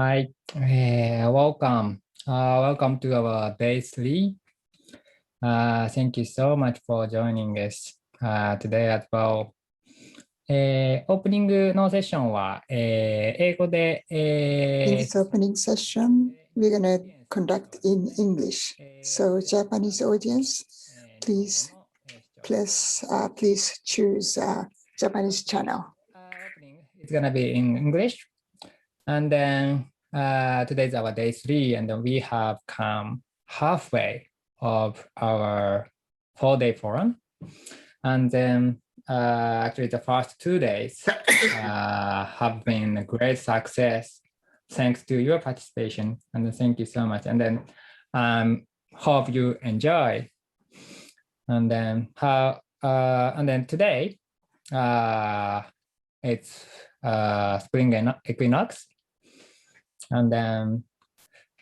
Hi, welcome. Welcome to our day 3. Thank you so much for joining us today as well. オープニングのセッションは、英語で、In this opening session, we're going to conduct in English. So Japanese audience, please choose Japanese channel. It's going to be in English. And then today's our day 3, and then we have come halfway of our 4-day forum. And then actually the first 2 days have been a great success thanks to your participation. And thank you so much. And then hope you enjoy. And then today it's spring equinox. And then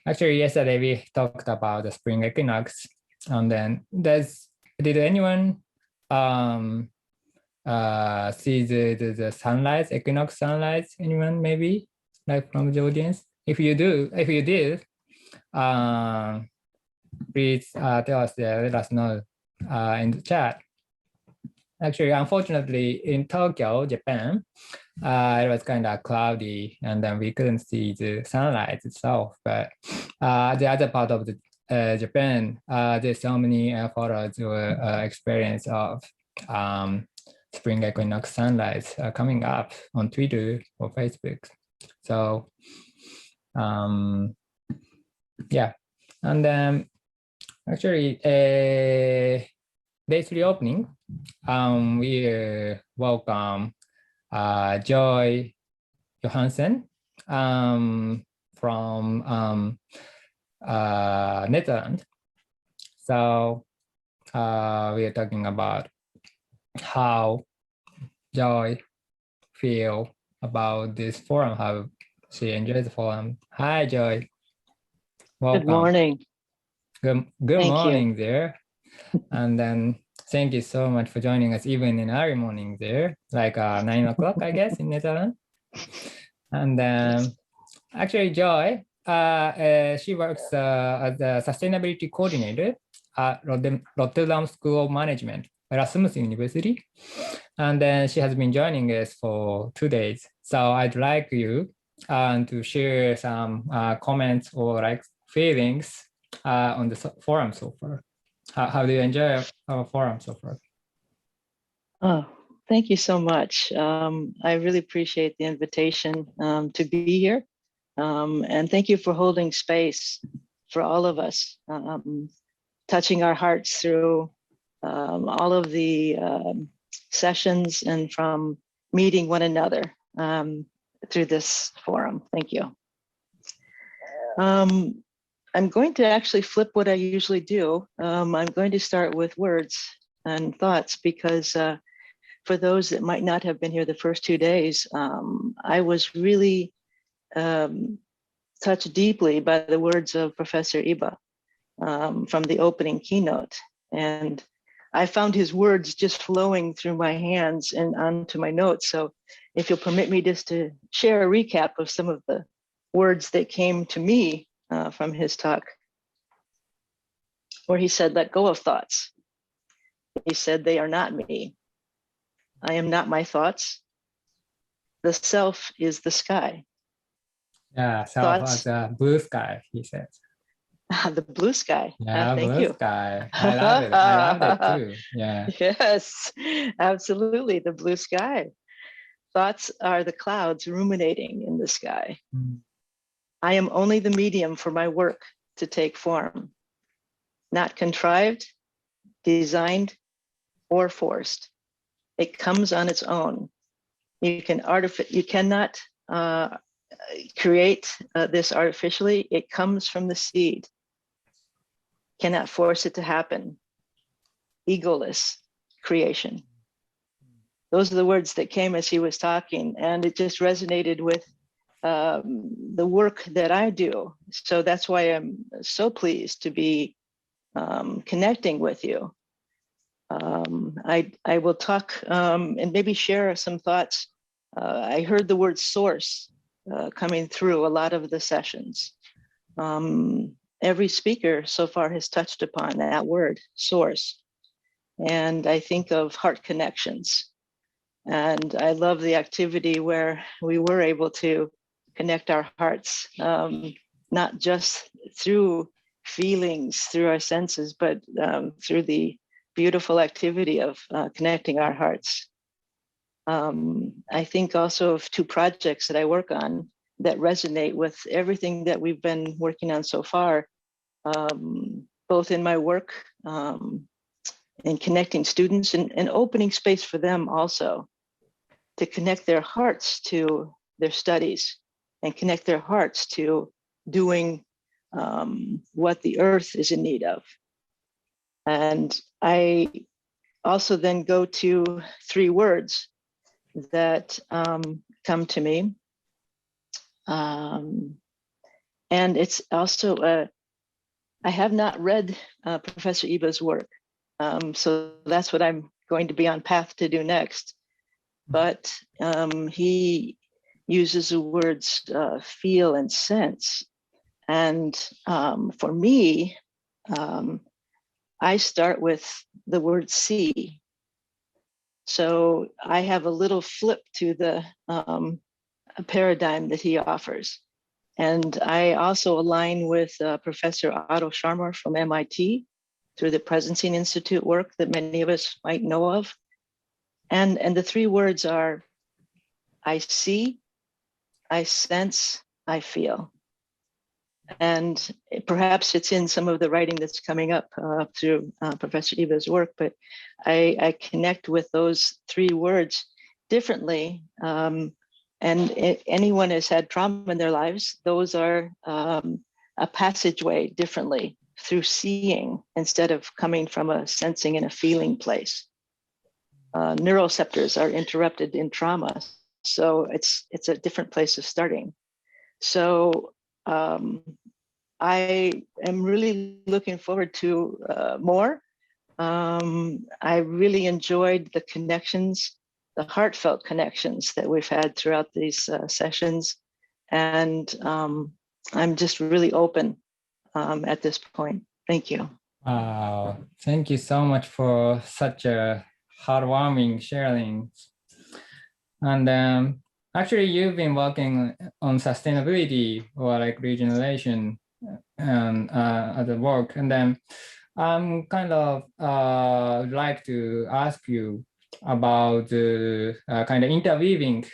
actually yesterday we talked about the spring equinox. And then did anyone see the sunrise, equinox sunrise? Anyone maybe, like from the audience? If you did, please tell us there, let us know in the chat. Actually, unfortunately, in Tokyo, Japan, it was kind of cloudy, and then we couldn't see the sunlight itself. But the other part of the Japan, there's so many photos or experience of spring equinox sunrise coming up on Twitter or Facebook. So yeah, and then actually day 3 opening, we welcome Johannsen from Netherlands. So we are talking about how Joy feel about this forum, how she enjoys the forum. Hi, Joy. Welcome. Good morning. Good morning there. And then thank you so much for joining us even in early morning there, like 9 o'clock, I guess, in Netherlands. And then actually Joy, she works as a sustainability coordinator at Rotterdam School of Management, Erasmus University. And then she has been joining us for 2 days. So I'd like you to share some comments or like feelings on the forum so far. How do you enjoy our forum so far? Oh, thank you so much. I really appreciate the invitation to be here. And thank you for holding space for all of us, touching our hearts through all of the sessions and from meeting one another through this forum. Thank you. I'm going to actually flip what I usually do. I'm going to start with words and thoughts because for those that might not have been here the first 2 days, I was really touched deeply by the words of Professor Iba from the opening keynote. And I found his words just flowing through my hands and onto my notes. So if you'll permit me just to share a recap of some of the words that came to me from his talk, where he said, let go of thoughts. He said, they are not me. I am not my thoughts. The self is the sky. Yeah, self as a blue sky, he said. The blue sky. Yeah, thank blue you. Sky. I love it. I love it too. Yeah. Yes, absolutely. The blue sky. Thoughts are the clouds ruminating in the sky. Mm. I am only the medium for my work to take form, not contrived, designed, or forced. It comes on its own. You cannot create this artificially. It comes from the seed. Cannot force it to happen. Egoless creation. Those are the words that came as he was talking, and it just resonated with the work that I do. So that's why I'm so pleased to be connecting with you. I will talk and maybe share some thoughts. I heard the word source coming through a lot of the sessions. Every speaker so far has touched upon that word, source. And I think of heart connections. And I love the activity where we were able to connect our hearts, not just through feelings, through our senses, but through the beautiful activity of connecting our hearts. I think also of two projects that I work on that resonate with everything that we've been working on so far, both in my work and connecting students and opening space for them also to connect their hearts to their studies and connect their hearts to doing what the earth is in need of. And I also then go to three words that come to me. And it's also, I have not read Professor Iba's work. So that's what I'm going to be on path to do next. But he uses the words feel and sense. And for me, I start with the word see. So I have a little flip to the paradigm that he offers. And I also align with Professor Otto Scharmer from MIT through the Presencing Institute work that many of us might know of. And the three words are, I see, I sense, I feel. And perhaps it's in some of the writing that's coming up through Professor Iba's work, but I connect with those three words differently. And anyone has had trauma in their lives, those are a passageway differently through seeing instead of coming from a sensing and a feeling place. Neuroreceptors are interrupted in trauma, so it's a different place of starting. So I am really looking forward to more. I really enjoyed the connections, the heartfelt connections that we've had throughout these sessions. And I'm just really open at this point. Thank you. Wow, thank you so much for such a heartwarming sharing. And actually, you've been working on sustainability or like regeneration and at the work. And then I'm kind of like to ask you about the kind of interweaving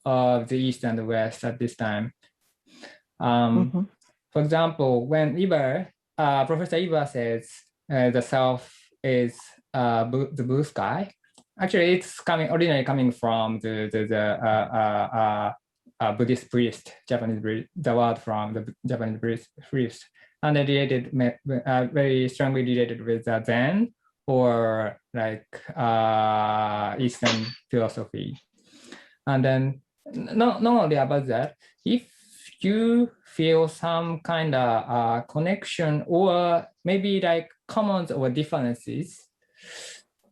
of the East and the West at this time. For example, when Professor Iba says the self is the blue sky, actually it's originally coming from the Buddhist priest, Japanese priest, the word from the Japanese priest, and related, very strongly related with Zen or like Eastern philosophy. And then not only about that, if you feel some kind of connection or maybe like commons or differences,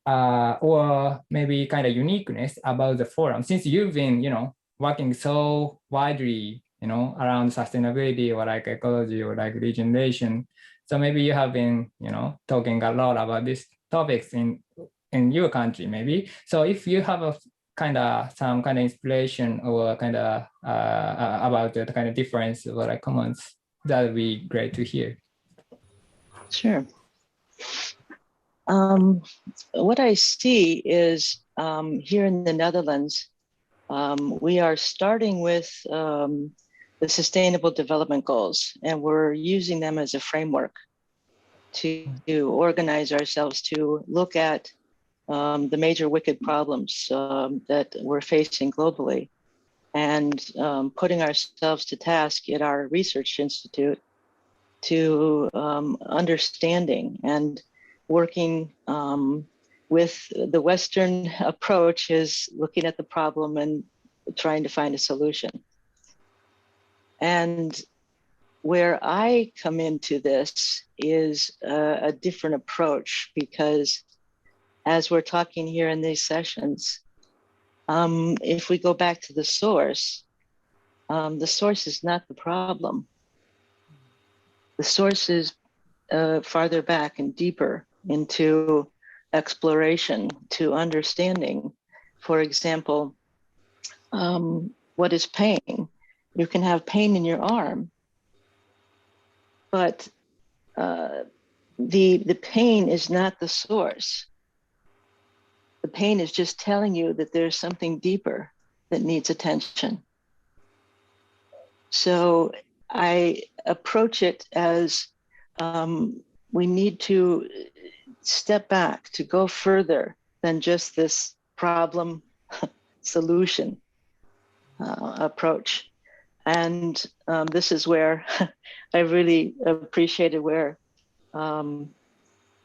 or maybe kind of uniqueness about the forum, since you've been, working so widely, around sustainability or like ecology or like regeneration. So maybe you have been, talking a lot about these topics in your country, maybe. So if you have some kind of inspiration or kind of about the kind of difference or like comments, that would be great to hear. Sure. What I see is here in the Netherlands, we are starting with the Sustainable Development Goals, and we're using them as a framework to organize ourselves to look at the major wicked problems that we're facing globally, and putting ourselves to task at our research institute to understanding and working with the Western approach is looking at the problem and trying to find a solution. And where I come into this is a different approach, because as we're talking here in these sessions, if we go back to the source, the source is not the problem. The source is farther back and deeper into exploration, to understanding. For example, what is pain? You can have pain in your arm, but the pain is not the source. The pain is just telling you that there's something deeper that needs attention. So I approach it as we need to step back, to go further than just this problem solution approach. And this is where I really appreciated where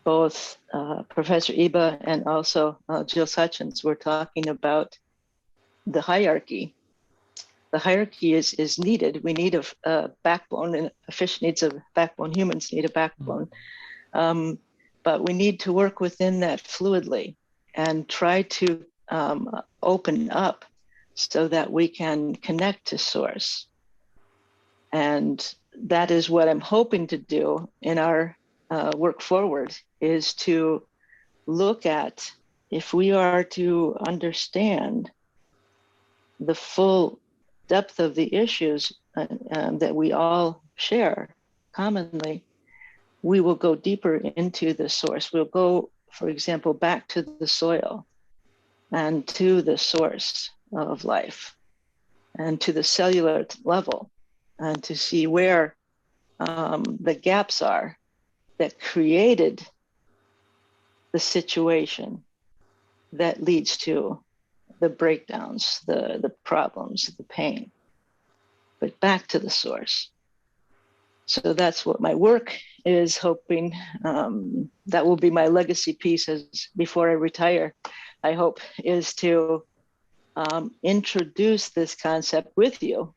both Professor Iba and also Jill Hutchins were talking about the hierarchy. The hierarchy is needed. We need a backbone, and a fish needs a backbone, humans need a backbone. But we need to work within that fluidly and try to open up so that we can connect to source. And that is what I'm hoping to do in our work forward, is to look at, if we are to understand the full depth of the issues that we all share commonly, we will go deeper into the source. We'll go, for example, back to the soil and to the source of life and to the cellular level, and to see where the gaps are that created the situation that leads to the breakdowns, the problems, the pain, but back to the source. So that's what my work is hoping, that will be my legacy piece as before I retire, I hope, is to introduce this concept with you,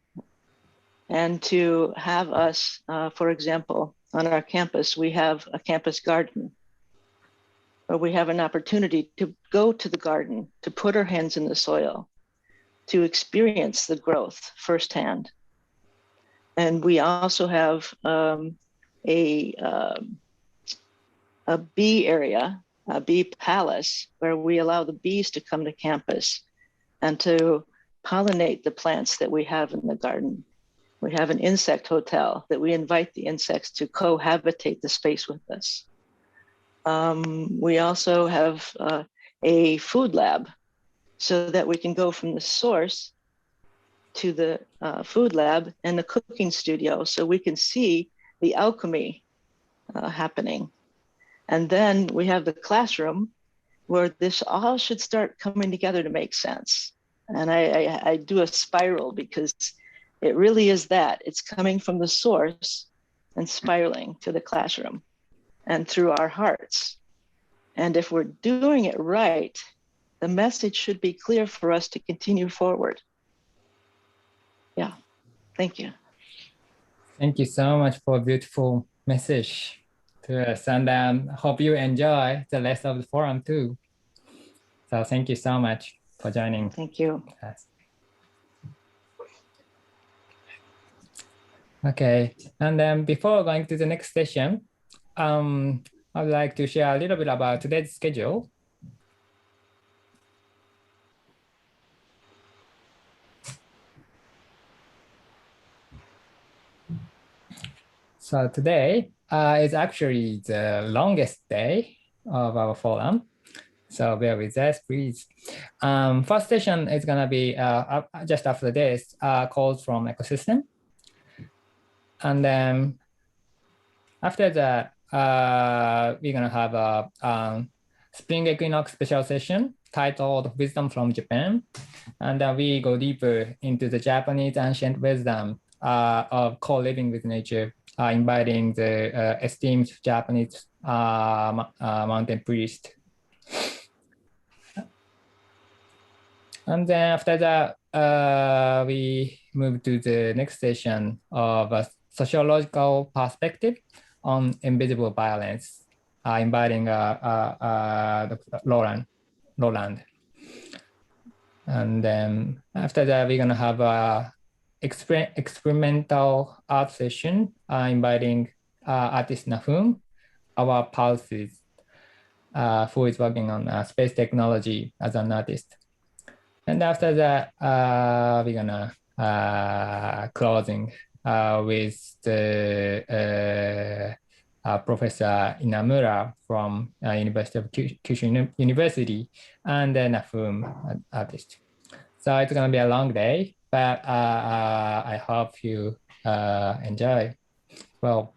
and to have us, for example, on our campus, we have a campus garden, where we have an opportunity to go to the garden, to put our hands in the soil, to experience the growth firsthand. And we also have a bee area, a bee palace, where we allow the bees to come to campus and to pollinate the plants that we have in the garden. We have an insect hotel that we invite the insects to cohabitate the space with us. We also have a food lab, so that we can go from the source to the food lab and the cooking studio, so we can see the alchemy happening. And then we have the classroom, where this all should start coming together to make sense. And I do a spiral, because it really is that. It's coming from the source and spiraling to the classroom and through our hearts. And if we're doing it right, the message should be clear for us to continue forward. Yeah, thank you. Thank you so much for a beautiful message to us, and hope you enjoy the rest of the forum too. So thank you so much for joining. Thank you. us. Okay, and then before going to the next session, I would like to share a little bit about today's schedule. So today is actually the longest day of our forum. So bear with us, please. First session is gonna be just after this, calls from ecosystem. And then after that, we're gonna have a spring equinox special session titled Wisdom from Japan. And then we go deeper into the Japanese ancient wisdom of co-living with nature, inviting the esteemed Japanese mountain priest. And then after that, we move to the next session of a sociological perspective on invisible violence, inviting Roland. And then after that, we're gonna have experimental art session, inviting artist Nahum, our pulses, who is working on space technology as an artist. And after that, we're gonna closing with the Professor Inamura from University of Kyushu University, and then a film artist. So it's gonna be a long day, but I hope you enjoy. Well,